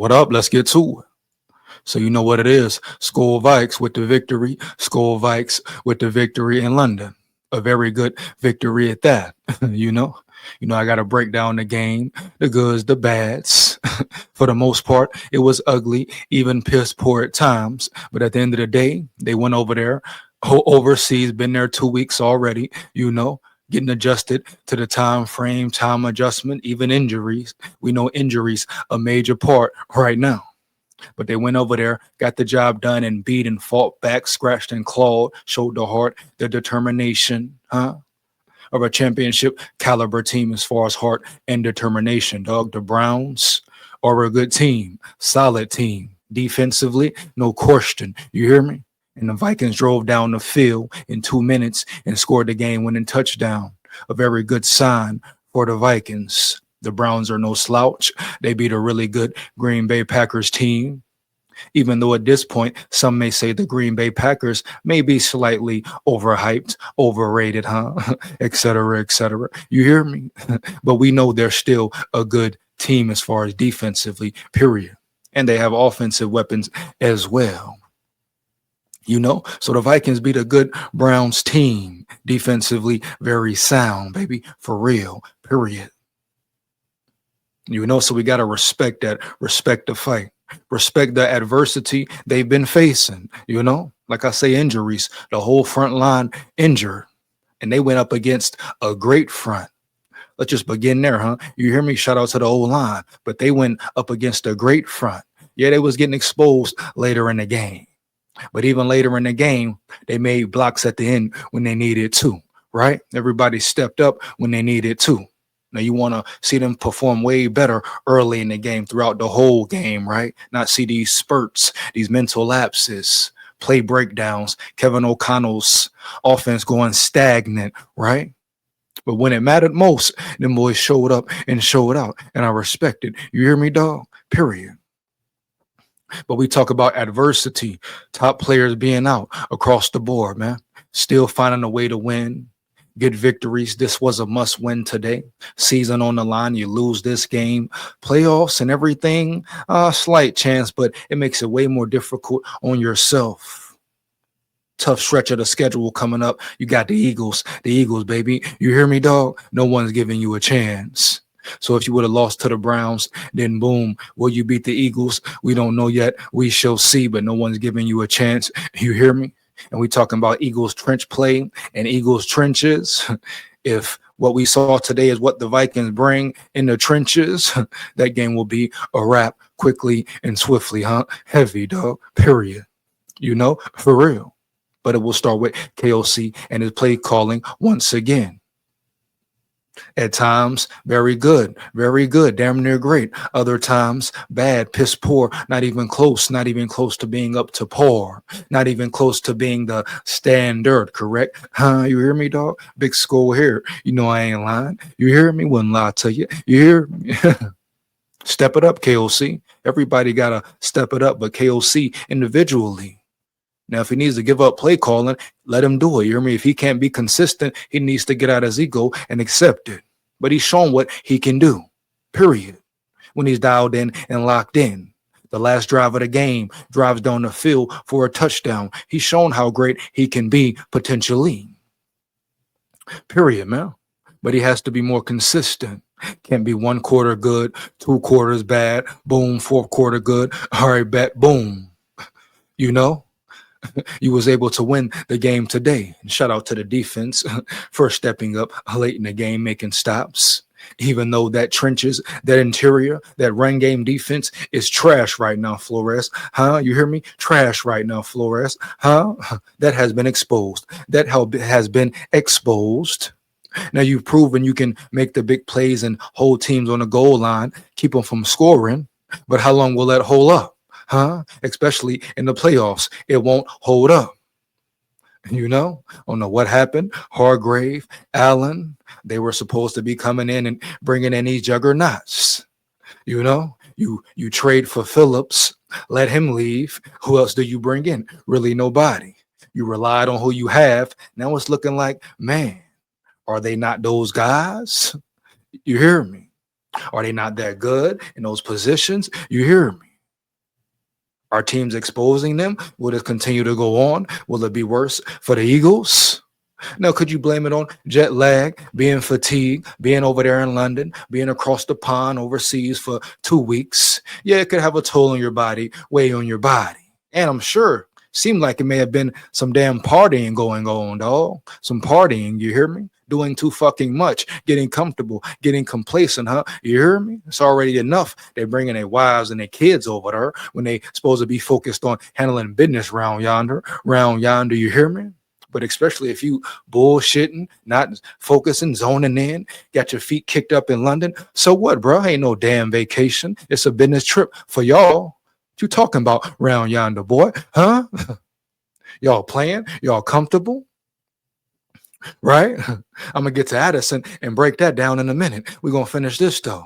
What up? Let's get to it. So you know what it is. SKOL Vikes with the victory. SKOL Vikes with the victory in London. A very good victory at that. you know. I got to break down the game, the goods, the bads. For the most part, it was ugly, even piss poor at times. But at the end of the day, they went over there, overseas, been there 2 weeks already, getting adjusted to the time frame, time adjustment, even injuries. We know injuries a major part right now. But they went over there, got the job done, and beat and fought back, scratched and clawed, showed the heart, the determination, of a championship caliber team as far as heart and determination. Dog, the Browns are a good team, solid team. Defensively, no question. You hear me? And the Vikings drove down the field in 2 minutes and scored the game-winning touchdown. A very good sign for the Vikings. The Browns are no slouch. They beat a really good Green Bay Packers team. Even though at this point, some may say the Green Bay Packers may be slightly overhyped, overrated, et cetera, et cetera. You hear me? But we know they're still a good team as far as defensively, period. And they have offensive weapons as well. So the Vikings beat a good Browns team, defensively very sound, baby, for real, period. So we got to respect that, respect the fight, respect the adversity they've been facing, like I say, injuries, the whole front line injured, and they went up against a great front. Let's just begin there, You hear me? Shout out to the old line, but they went up against a great front. Yeah, they was getting exposed later in the game, but even later in the game, they made blocks at the end when they needed to, right? Everybody stepped up when they needed to. Now you want to see them perform way better early in the game, throughout the whole game, right? Not see these spurts, these mental lapses, play breakdowns, Kevin O'Connell's offense going stagnant, right? But when it mattered most, them boys showed up and showed out, and I respect it. You hear me, dog? Period. But we talk about adversity, top players being out across the board, man. Still finding a way to win. Get victories. This was a must win today. Season on the line. You lose this game. Playoffs and everything. Slight chance, but it makes it way more difficult on yourself. Tough stretch of the schedule coming up. You got the Eagles. The Eagles, baby. You hear me, dog? No one's giving you a chance. So if you would have lost to the Browns, then boom, will you beat the Eagles? We don't know yet. We shall see, but no one's giving you a chance. You hear me? And we talking about Eagles trench play and Eagles trenches. If what we saw today is what the Vikings bring in the trenches, that game will be a wrap quickly and swiftly, Heavy, dog, period. For real. But it will start with KOC and his play calling once again. At times, very good, damn near great. Other times, bad, piss poor, not even close to being up to par, not even close to being the standard, correct? You hear me, dog? Big SKOL here. I ain't lying. You hear me? Wouldn't lie to you. You hear me? Step it up, KOC. Everybody got to step it up, but KOC individually. Now, if he needs to give up play calling, let him do it. You hear me? If he can't be consistent, he needs to get out his ego and accept it. But he's shown what he can do, period, when he's dialed in and locked in. The last drive of the game, drives down the field for a touchdown. He's shown how great he can be potentially, period, man. But he has to be more consistent. Can't be 1 quarter good, 2 quarters bad, boom, 4th quarter good, all right, bet, boom. You was able to win the game today. And shout out to the defense for stepping up late in the game, making stops. Even though that trenches, that interior, that run game defense is trash right now, Flores. You hear me? Trash right now, Flores. That has been exposed. That has been exposed. Now you've proven you can make the big plays and hold teams on the goal line, keep them from scoring. But how long will that hold up? Especially in the playoffs, it won't hold up. I don't know what happened. Hargrave, Allen, they were supposed to be coming in and bringing in these juggernauts. You trade for Phillips, let him leave. Who else do you bring in? Really nobody. You relied on who you have. Now it's looking like, man, are they not those guys? You hear me? Are they not that good in those positions? You hear me? Our teams exposing them? Will it continue to go on? Will it be worse for the Eagles? Now, could you blame it on jet lag, being fatigued, being over there in London, being across the pond overseas for 2 weeks? Yeah, it could have a toll on your body, weigh on your body. And I'm sure, seemed like it may have been some damn partying going on, dog. Some partying, you hear me? Doing too fucking much, getting comfortable, getting complacent, huh? You hear me? It's already enough. They're bringing their wives and their kids over there when they supposed to be focused on handling business round yonder. You hear me? But especially if you bullshitting, not focusing, zoning in, got your feet kicked up in London. So what, bro? Ain't no damn vacation. It's a business trip for y'all. What you talking about round yonder, boy? Huh? Y'all playing? Y'all comfortable? Right? I'm gonna get to Addison and break that down in a minute. We're gonna finish this though.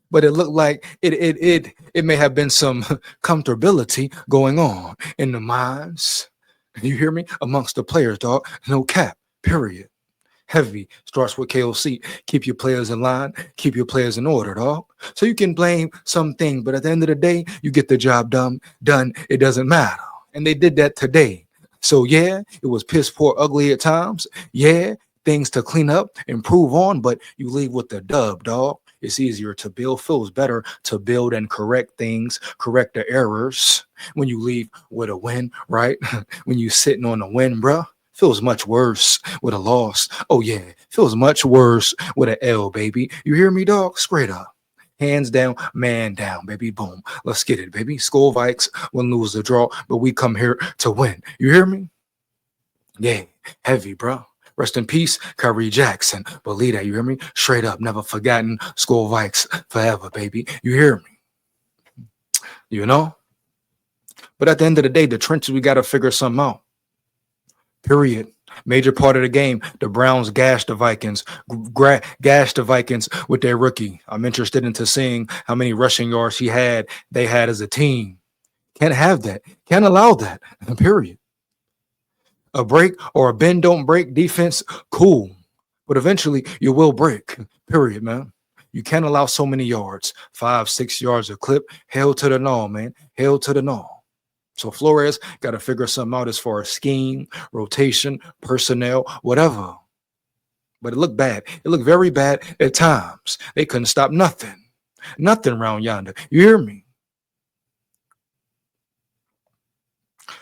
But it looked like it may have been some comfortability going on in the minds. You hear me? Amongst the players, dog. No cap. Period. Heavy starts with KOC. Keep your players in line. Keep your players in order, dog. So you can blame something, but at the end of the day, you get the job done. Done. It doesn't matter. And they did that today. So yeah, it was piss poor, ugly at times. Yeah, things to clean up, improve on, but you leave with the dub, dog. It's easier to build, feels better to build and correct things, correct the errors when you leave with a win, right? When you sitting on a win, bruh, feels much worse with a loss. Oh yeah, feels much worse with an L, baby. You hear me, dog? Straight up. Hands down, man down, baby. Boom. Let's get it, baby. SKOL Vikes will lose the draw, but we come here to win. You hear me? Yeah, heavy, bro. Rest in peace, Kyrie Jackson. Believe that, you hear me? Straight up, never forgotten. SKOL Vikes forever, baby. You hear me? You know? But at the end of the day, the trenches, we got to figure something out. Period. Major part of the game, the Browns gashed the Vikings, gashed the Vikings with their rookie. I'm interested into seeing how many rushing yards they had as a team. Can't have that. Can't allow that. Period. A break or a bend don't break defense, cool. But eventually you will break. Period, man. You can't allow so many yards, 5, 6 yards a clip. Hell to the no, man. Hell to the no. So Flores got to figure something out as far as scheme, rotation, personnel, whatever. But it looked bad. It looked very bad at times. They couldn't stop nothing. Nothing around yonder. You hear me?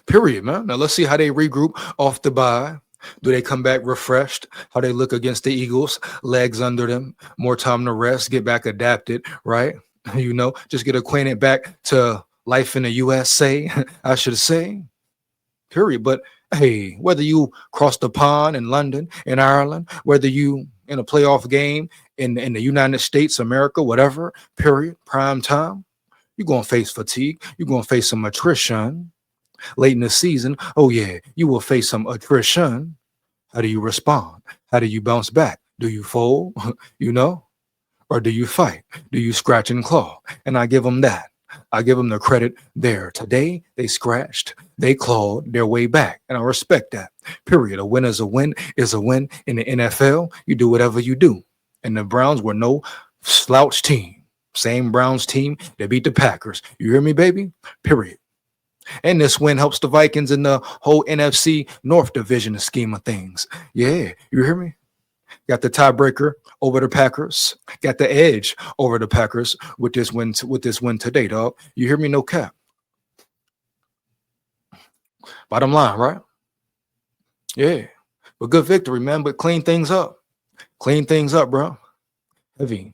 Period, man. Now let's see how they regroup off the bye. Do they come back refreshed? How they look against the Eagles? Legs under them, more time to rest, get back adapted, right? You know, just get acquainted back to life in the USA, I should say. Period. But hey, whether you cross the pond in London, in Ireland, whether you in a playoff game in the United States, America, whatever, period, prime time, you're gonna face fatigue. You're gonna face some attrition late in the season. Oh yeah, you will face some attrition. How do you respond? How do you bounce back? Do you fold? You know? Or do you fight? Do you scratch and claw? And I give them that. I give them the credit there. Today, they scratched, they clawed their way back. And I respect that. Period. A win is a win is a win in the NFL. You do whatever you do. And the Browns were no slouch team. Same Browns team that beat the Packers. You hear me, baby? Period. And this win helps the Vikings in the whole NFC North division scheme of things. Yeah, you hear me? Got the tiebreaker over the Packers. Got the edge over the Packers with this win. With this win today, dog. You hear me? No cap. Bottom line, right? Yeah, but good victory, man. But clean things up. Clean things up, bro. Heavy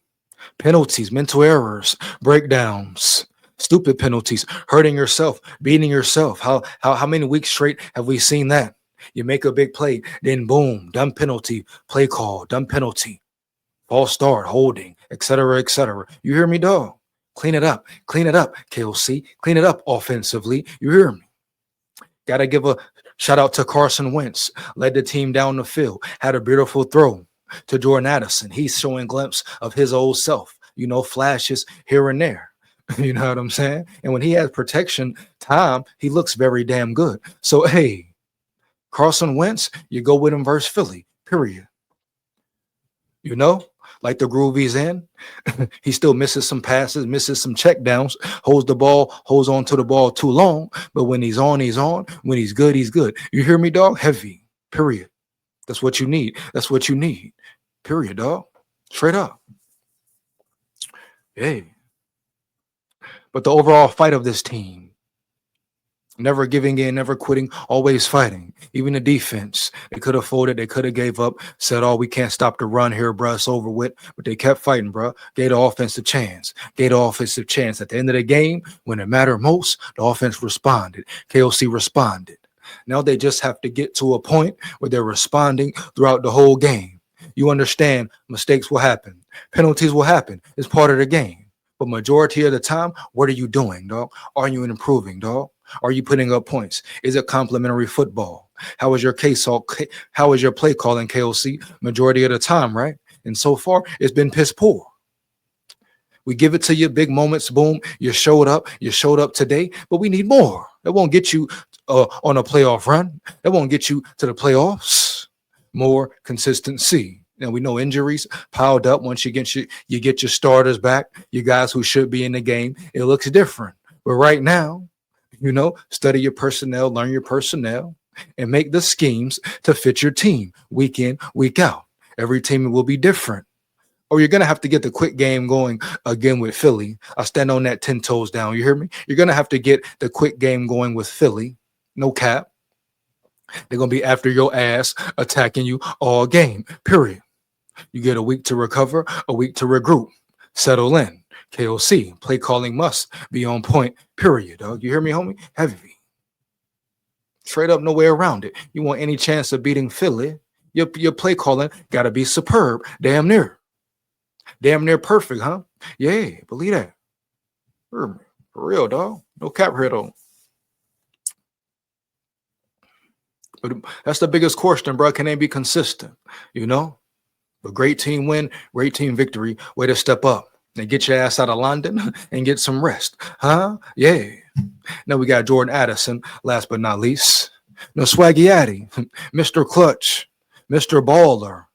penalties, mental errors, breakdowns. Stupid penalties, hurting yourself, beating yourself. How many weeks straight have we seen that? You make a big play, then boom, dumb penalty, play call, dumb penalty, false start, holding, etc., etc. You hear me, dog? Clean it up, KOC, clean it up offensively. You hear me? Gotta give a shout out to Carson Wentz, led the team down the field, had a beautiful throw to Jordan Addison. He's showing glimpse of his old self, you know, flashes here and there. You know what I'm saying? And when he has protection time, he looks very damn good. So, hey, Carson Wentz, you go with him versus Philly, period. You know? Like the groove he's in, he still misses some passes, misses some checkdowns, holds the ball, holds on to the ball too long. But when he's on, he's on. When he's good, he's good. You hear me, dog? Heavy. Period. That's what you need. That's what you need. Period, dog. Straight up. Hey. But the overall fight of this team, never giving in, never quitting, always fighting. Even the defense, they could have folded, they could have gave up, said, "Oh, we can't stop the run here, bro. It's over with." But they kept fighting, bro. Gave the offensive chance. Gave the offensive chance. At the end of the game, when it mattered most, the offense responded. KOC responded. Now they just have to get to a point where they're responding throughout the whole game. You understand, mistakes will happen. Penalties will happen. It's part of the game. But majority of the time, what are you doing, dog? Are you improving, dog? Are you putting up points? Is it complimentary football? How is your how is your play calling, KOC? Majority of the time, right? And so far, it's been piss poor. We give it to you, big moments, boom. You showed up today, but we need more. That won't get you on a playoff run. That won't get you to the playoffs. More consistency. Now we know injuries piled up. Once you get your starters back, you guys who should be in the game, it looks different. But right now, study your personnel, learn your personnel, and make the schemes to fit your team week in, week out. Every team will be different. Or you're going to have to get the quick game going again with Philly. I stand on that 10 toes down. You hear me? You're going to have to get the quick game going with Philly. No cap. They're going to be after your ass, attacking you all game, period. You get a week to recover, a week to regroup, settle in. KOC, play calling must be on point, period, dog. You hear me, homie? Heavy. Straight up, no way around it. You want any chance of beating Philly, your play calling got to be superb, damn near. Damn near perfect, huh? Yeah, believe that. For real, dog. No cap here, though. But that's the biggest question, bro. Can they be consistent? A great team win, great team victory. Way to step up and get your ass out of London and get some rest. Huh? Yeah. Now we got Jordan Addison, last but not least. No Swaggy Addy, Mr. Clutch, Mr. Baller.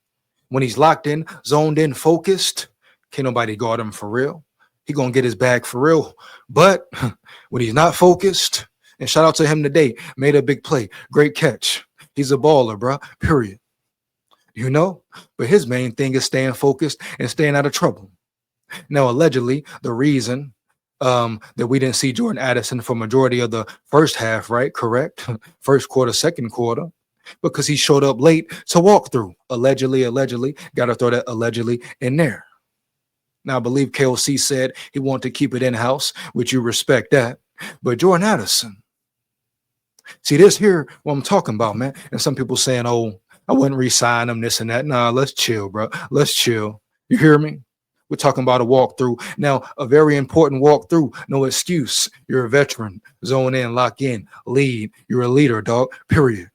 When he's locked in, zoned in, focused, can't nobody guard him for real. He gonna get his bag for real. But when he's not focused, and shout out to him today, made a big play, great catch. He's a baller, bro. Period. But his main thing is staying focused and staying out of trouble. Now, allegedly, the reason that we didn't see Jordan Addison for majority of the first half, right? Correct. First quarter, second quarter. Because he showed up late to walk through. Allegedly, got to throw that allegedly in there. Now, I believe KOC said he wanted to keep it in-house, which you respect that. But Jordan Addison, see this here, what I'm talking about, man. And some people saying, "Oh, I wouldn't re-sign him, this and that." Nah, let's chill, bro. Let's chill. You hear me? We're talking about a walkthrough. Now, a very important walkthrough. No excuse. You're a veteran. Zone in, lock in, lead. You're a leader, dog. Period.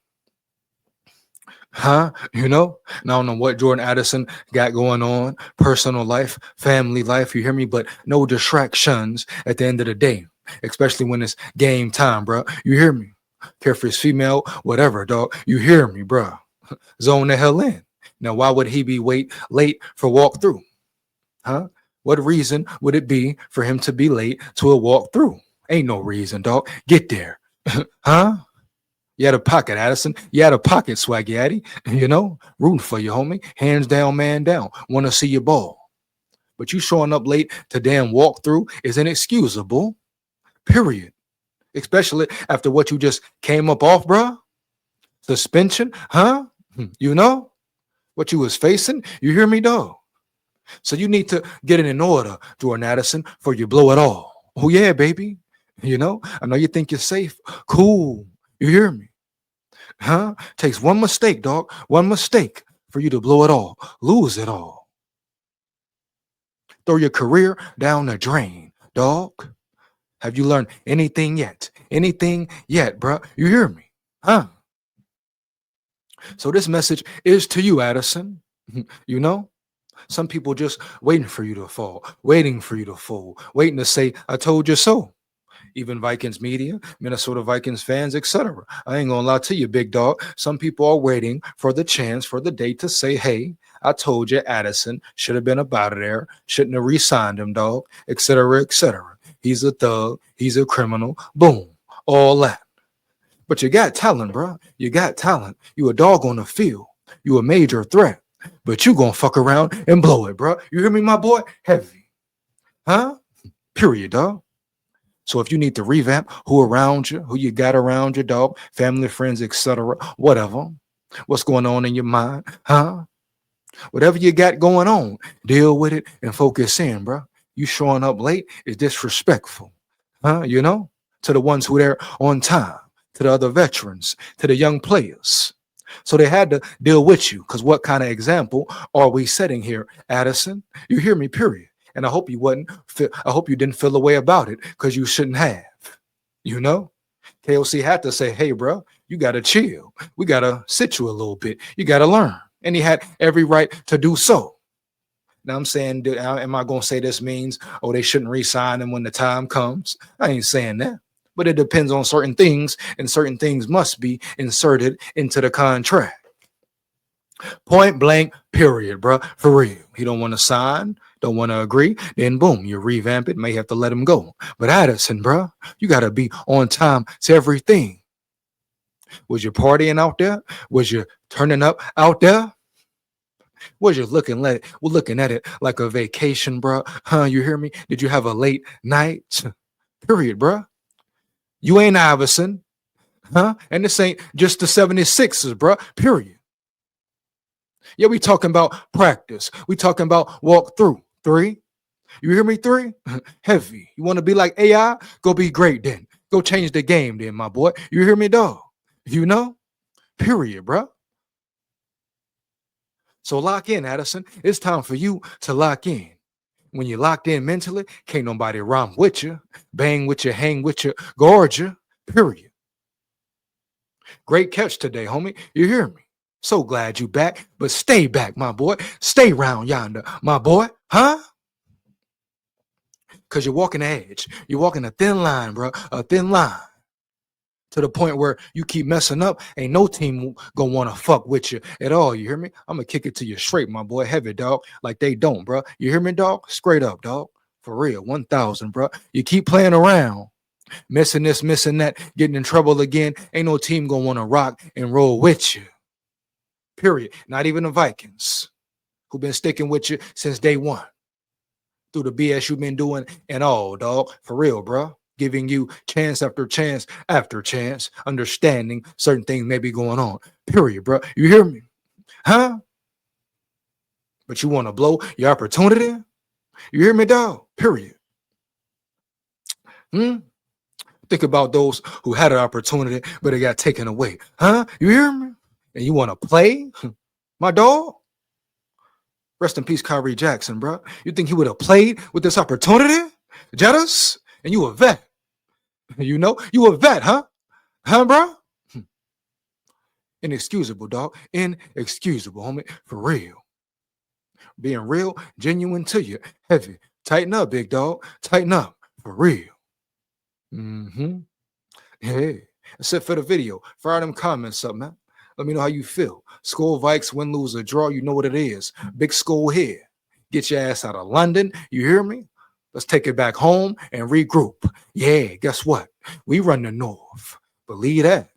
Huh? Now I don't know what Jordan Addison got going on, personal life, family life, you hear me? But no distractions at the end of the day, especially when it's game time, bro. You hear me? Care for his female, whatever, dog. You hear me, bro? Zone the hell in. Now, why would he be late for walkthrough? Huh? What reason would it be for him to be late to a walkthrough? Ain't no reason, dog. Get there. Huh? You had a pocket, Addison. You had a pocket, Swaggy Addy. Rooting for you, homie. Hands down, man down. Want to see your ball. But you showing up late to damn walkthrough is inexcusable. Period. Especially after what you just came up off, bro. Suspension, huh? What you was facing. You hear me, dog? So you need to get it in order, Jordan Addison, before you blow it all. Oh, yeah, baby. I know you think you're safe. Cool. You hear me? Huh? Takes one mistake, dog. One mistake for you to blow it all. Lose it all. Throw your career down the drain, dog. Have you learned anything yet? Anything yet, bro? You hear me? Huh? So this message is to you, Addison. Some people just waiting for you to fall, waiting for you to fall, waiting to say, "I told you so." Even Vikings media, Minnesota Vikings fans, etc. I ain't gonna lie to you, big dog. Some people are waiting for the chance, for the day to say, "Hey, I told you Addison should have been up out of there, shouldn't have re-signed him, dog, etc., etc. He's a thug, he's a criminal, boom, all that. But you got talent, bro. You got talent. You a dog on the field. You a major threat. But you gonna fuck around and blow it, bro. You hear me, my boy? Heavy. Huh? Period, dog. So if you need to revamp who around you, who you got around you, dog, family, friends, etc., whatever. What's going on in your mind? Huh? Whatever you got going on, deal with it and focus in, bro. You showing up late is disrespectful. Huh? You know? To the ones who are there on time, to the other veterans, to the young players. So they had to deal with you. Because what kind of example are we setting here, Addison? You hear me, period. And I hope you I hope you didn't feel a way about it because you shouldn't have. You know? KOC had to say, hey, bro, you gotta chill. We gotta sit you a little bit. You gotta learn. And he had every right to do so. Now I'm saying, am I gonna say this means, oh, they shouldn't re-sign him when the time comes? I ain't saying that. But it depends on certain things, and certain things must be inserted into the contract. Point blank, period, bro. For real. He don't want to sign, don't want to agree, then boom, you revamp it, may have to let him go. But Addison, bro, you got to be on time to everything. Was you partying out there? Was you turning up out there? Was you looking at it like a vacation, bro? Huh? You hear me? Did you have a late night? Period, bro. You ain't Iverson, huh? And this ain't just the 76ers, bro. Period. Yeah, we talking about practice. We talking about walk through. 3. You hear me? 3. Heavy. You want to be like AI? Go be great then. Go change the game then, my boy. You hear me, dog? You know? Period, bro. So lock in, Addison. It's time for you to lock in. When you're locked in mentally, can't nobody rhyme with you, bang with you, hang with you, guard you. Period. Great catch today, homie. You hear me? So glad you back, but stay back, my boy. Stay round yonder, my boy. Huh? Because you're walking the edge. You're walking a thin line, bro. A thin line. To the point where you keep messing up, ain't no team gonna want to fuck with you at all. You hear me? I'm gonna kick it to you straight, my boy. Heavy, dog. Like they don't, bro. You hear me, dog? Straight up, dog. For real. 1,000, bro. You keep playing around, missing this, missing that, getting in trouble again. Ain't no team gonna want to rock and roll with you. Period. Not even the Vikings, who been sticking with you since day one. Through the BS you've been doing and all, dog. For real, bro. Giving you chance after chance after chance, understanding certain things may be going on. Period, bro. You hear me? Huh? But you want to blow your opportunity? You hear me, dog? Period. Think about those who had an opportunity, but it got taken away. Huh? You hear me? And you want to play? My dog? Rest in peace, Kyrie Jackson, bro. You think he would have played with this opportunity? Jettas? And you a vet. You know? You a vet, huh? Huh, bro? Inexcusable, dog. Inexcusable, homie. For real. Being real, genuine to you. Heavy. Tighten up, big dog. Tighten up. For real. Hey. That's it for the video. Fire them comments up, man. Let me know how you feel. SKOL, Vikes, win, lose, or draw. You know what it is. Big SKOL here. Get your ass out of London. You hear me? Let's take it back home and regroup. Yeah, guess what? We run the North. Believe that.